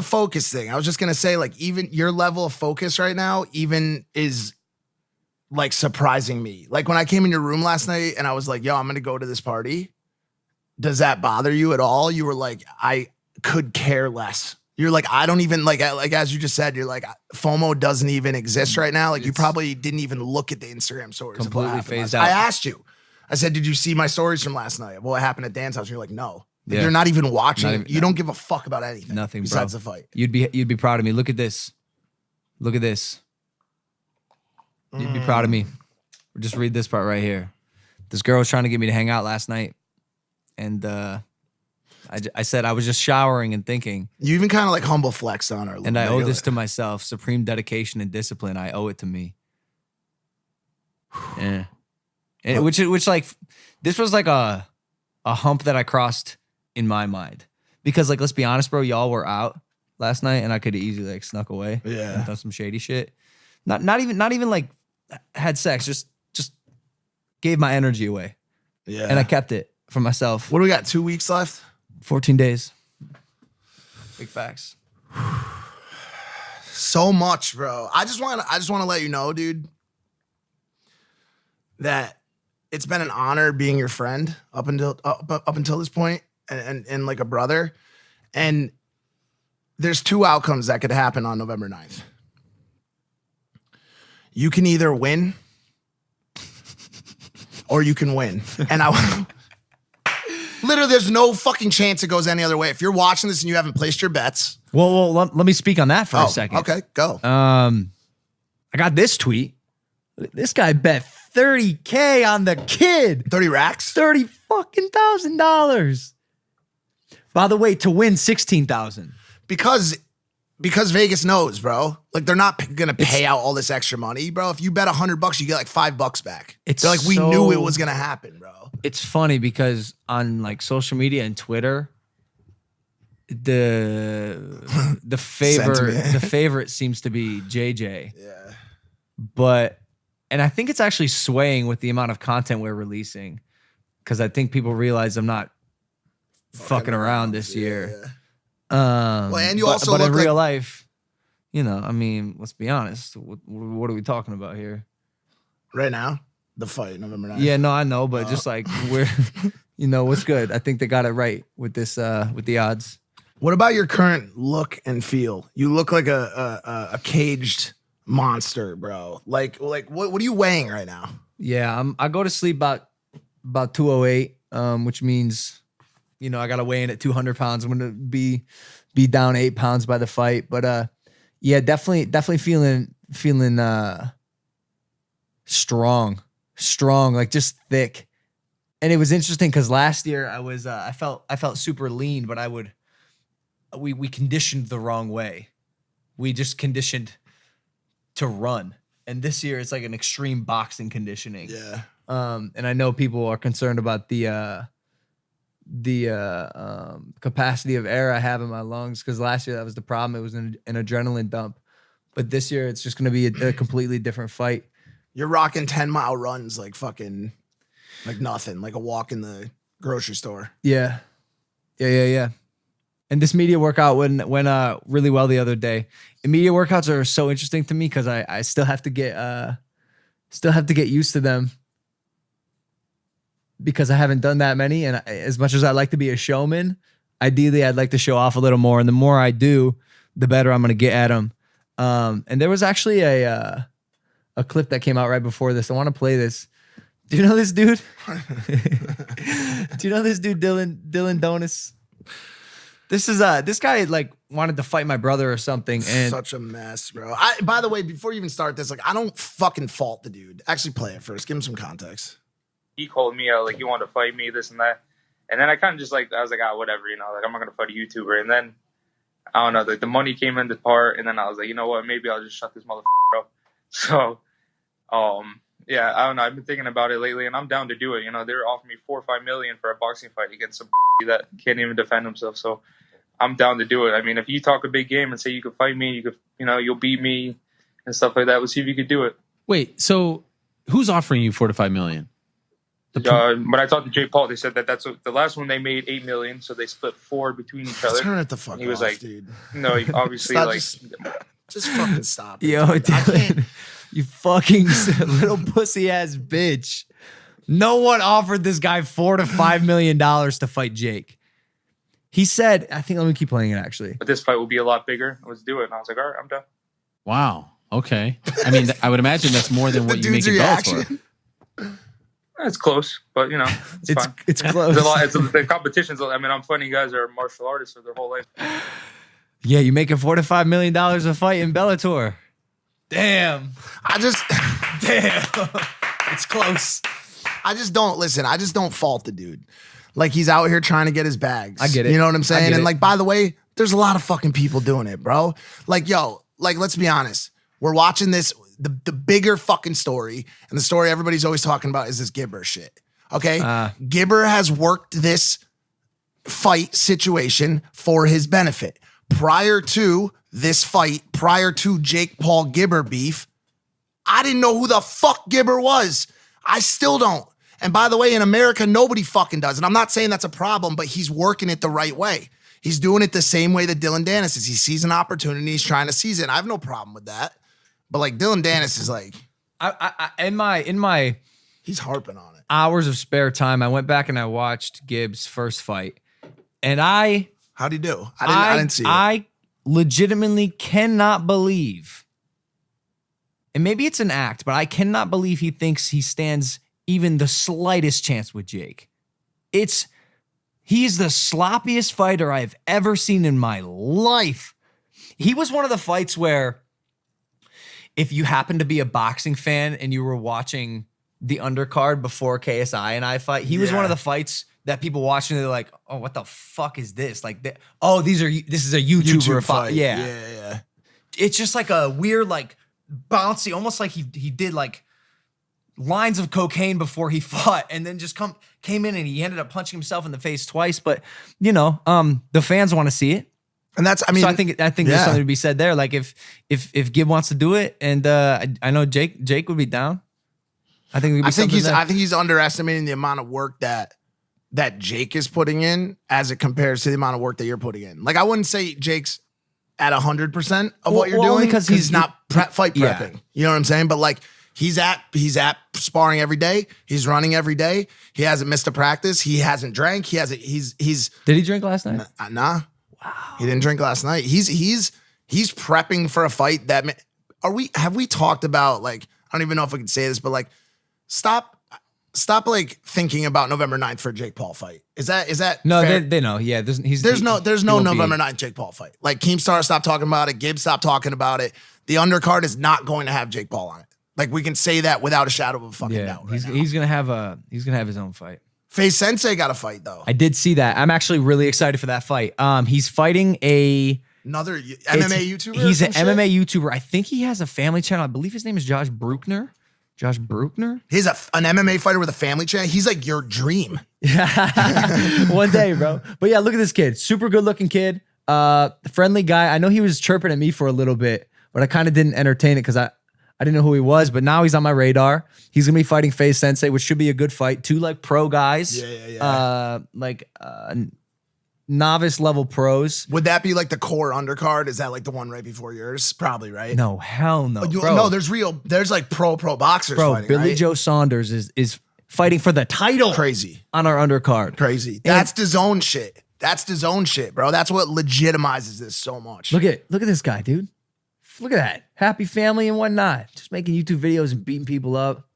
focus thing. I was just gonna say, like, even your level of focus right now, even is like surprising me. Like when I came in your room last night and I was like, yo, I'm gonna go to this party. Does that bother you at all? You were like, I could care less. You're like, I don't even like as you just said, you're like, FOMO doesn't even exist right now. Like you probably didn't even look at the Instagram stories. Completely phased out. I asked you. I said, did you see my stories from last night? What happened at Dan's house? And you're like, no. Like, you're not even watching. You don't give a fuck about anything. Nothing, besides bro. the fight. You'd be proud of me. Look at this. Look at this. You'd be proud of me. Just read this part right here. This girl was trying to get me to hang out last night. And I said I was just showering and thinking. You even kind of like humble flexed on her. And I owe this to myself. Supreme dedication and discipline. I owe it to me. Yeah. And which like, this was like a hump that I crossed in my mind. Because like, let's be honest, bro, y'all were out last night and I could have easily like snuck away. Yeah. And done some shady shit. Not even like had sex, just gave my energy away. Yeah. And I kept it for myself. What do we got? 2 weeks left? 14 days. Big facts. So much, bro. I just want to let you know, dude, that it's been an honor being your friend up until this point and like a brother. And there's two outcomes that could happen on November 9th. You can either win or you can win. And literally, there's no fucking chance it goes any other way. If you're watching this and you haven't placed your bets. Well, let me speak on that for a second. Okay, go. I got this tweet. This guy bet $30K on the kid. 30 racks? $30,000. By the way, to win $16,000. Because Vegas knows, bro. Like they're not gonna pay out all this extra money, bro. If you bet $100, you get like $5 back. They're like, we knew it was gonna happen, bro. It's funny because on like social media and Twitter, the favorite seems to be JJ. Yeah. And I think it's actually swaying with the amount of content we're releasing. Because I think people realize I'm not fucking around this year. Yeah. And you also but look in real life, you know, I mean, let's be honest. What are we talking about here? Right now, the fight, November 9th. Yeah, no, I know, but just like we're, you know, what's good. I think they got it right with this, with the odds. What about your current look and feel? You look like a caged monster, bro. Like what are you weighing right now? Yeah, I go to sleep about 208, which means, you know, I got to weigh in at 200 pounds. I'm going to be down 8 pounds by the fight. But yeah, definitely feeling strong, like just thick. And it was interesting because last year I was I felt super lean, but we conditioned the wrong way. We just conditioned to run. And this year it's like an extreme boxing conditioning. Yeah. And I know people are concerned about the capacity of air I have in my lungs, because last year that was the problem. It was an adrenaline dump. But this year it's just going to be a completely different fight. You're rocking 10-mile runs like fucking like nothing, like a walk in the grocery store. Yeah. And this media workout went really well the other day. And media workouts are so interesting to me because I still have to get used to them, because I haven't done that many. And as much as I like to be a showman, ideally I'd like to show off a little more. And the more I do, the better I'm going to get at them. And there was actually a clip that came out right before this. I want to play this. Do you know this dude? Do you know this dude, Dylan Donis? This guy like wanted to fight my brother or something. And such a mess, bro. By the way, before you even start this, like I don't fucking fault the dude. Actually play it first. Give him some context. He called me out, like, he wanted to fight me, this and that. And then I kind of just, like, I was like, whatever, you know, like, I'm not going to fight a YouTuber. And then, I don't know, like, the money came into part, and then I was like, you know what, maybe I'll just shut this motherfucker up. So, yeah, I don't know, I've been thinking about it lately, and I'm down to do it. You know, they're offering me $4 or $5 million for a boxing fight against some that can't even defend himself. So, I'm down to do it. I mean, if you talk a big game and say you could fight me, you could, you know, you'll beat me and stuff like that, let's see if you could do it. Wait, so who's offering you $4 to $5 million? When I talked to Jake Paul, they said that's what, the last one they made $8 million, so they split 4 between each other. Turn it the fuck And he was off, like, dude. no, obviously, Stop, like, just fucking stop it. Yo, dude. I can't. Dylan, you fucking little pussy ass bitch. No one offered this guy $4 to $5 million to fight Jake. He said, I think, let me keep playing it actually. but this fight will be a lot bigger. Let's do it. And I was like, all right, I'm done. Wow. Okay. I mean, I would imagine that's more than what you make in Bellator. It's close, but you know, it's fine. It's close. The competition's. I mean, I'm fighting guys that are martial artists for their whole life. Yeah, you making $4 to $5 million a fight in Bellator. Damn. Damn. It's close. I just don't fault the dude. Like, he's out here trying to get his bags. I get it. You know what I'm saying? And it. like, by the way, there's a lot of fucking people doing it, bro. Like, yo, like, let's be honest. We're watching this, the bigger fucking story, and the story everybody's always talking about is this Gibber shit. Okay? Gibber has worked this fight situation for his benefit. Prior to this fight, prior to Jake Paul Gibber beef, I didn't know who the fuck Gibber was. I still don't. And by the way, in America, nobody fucking does. And I'm not saying that's a problem, but he's working it the right way. He's doing it the same way that Dylan Dennis is. He sees an opportunity, he's trying to seize it. And I have no problem with that. But like, Dylan Dennis is like, In my he's harping on it. hours of spare time, I went back and I watched Gibbs' first fight. And How'd he do? I didn't see it. I legitimately cannot believe, and maybe it's an act, but I cannot believe he thinks he stands even the slightest chance with Jake. He's the sloppiest fighter I've ever seen in my life. He was one of the fights where if you happen to be a boxing fan and you were watching the undercard before KSI and I fight, he was one of the fights that people watching, they're like, oh, what the fuck is this? Like, this is a YouTuber fight. Yeah. It's just like a weird, like, bouncy, almost like he did like lines of cocaine before he fought, and then just came in and he ended up punching himself in the face twice. But you know, the fans want to see it, and that's. I mean, so I think there's something to be said there. Like if Gib wants to do it, and I know Jake would be down. I think he's underestimating the amount of work that Jake is putting in as it compares to the amount of work that you're putting in. Like, I wouldn't say Jake's at 100% of what you're doing because he's not fight prepping. You know what I'm saying? But like, he's at sparring every day. He's running every day. He hasn't missed a practice. He hasn't drank. He's Did he drink last night? Nah. Wow. He didn't drink last night. He's prepping for a fight that have we talked about, like, I don't even know if I can say this, but like, stop like thinking about November 9th for a Jake Paul fight. Is that no? fair? They know. Yeah, there's no November 9th Jake Paul fight. Like, Keemstar stopped talking about it. Gibbs stopped talking about it. The undercard is not going to have Jake Paul on it. Like, we can say that without a shadow of a fucking doubt. He's gonna have his own fight. Face Sensei got a fight though. I did see that. I'm actually really excited for that fight. He's fighting another MMA YouTuber. He's an MMA YouTuber. I think he has a family channel. I believe his name is Josh Bruckner. He's an MMA fighter with a family channel. He's like your dream. One day, bro. But yeah, look at this kid. Super good looking kid. Friendly guy. I know he was chirping at me for a little bit, but I kind of didn't entertain it because I didn't know who he was. But now he's on my radar. He's gonna be fighting Face Sensei, which should be a good fight. Two like pro guys. Yeah. Novice level pros. Would that be like the core undercard? Is that like the one right before yours? Probably, right? No, hell no. Bro. No, there's like pro boxers fighting, Billy right? Joe Saunders is fighting for the title. Crazy. On our undercard. Crazy. That's the zone shit. That's the zone shit, bro. That's what legitimizes this so much. Look at this guy, dude. Look at that. Happy family and whatnot. Just making YouTube videos and beating people up.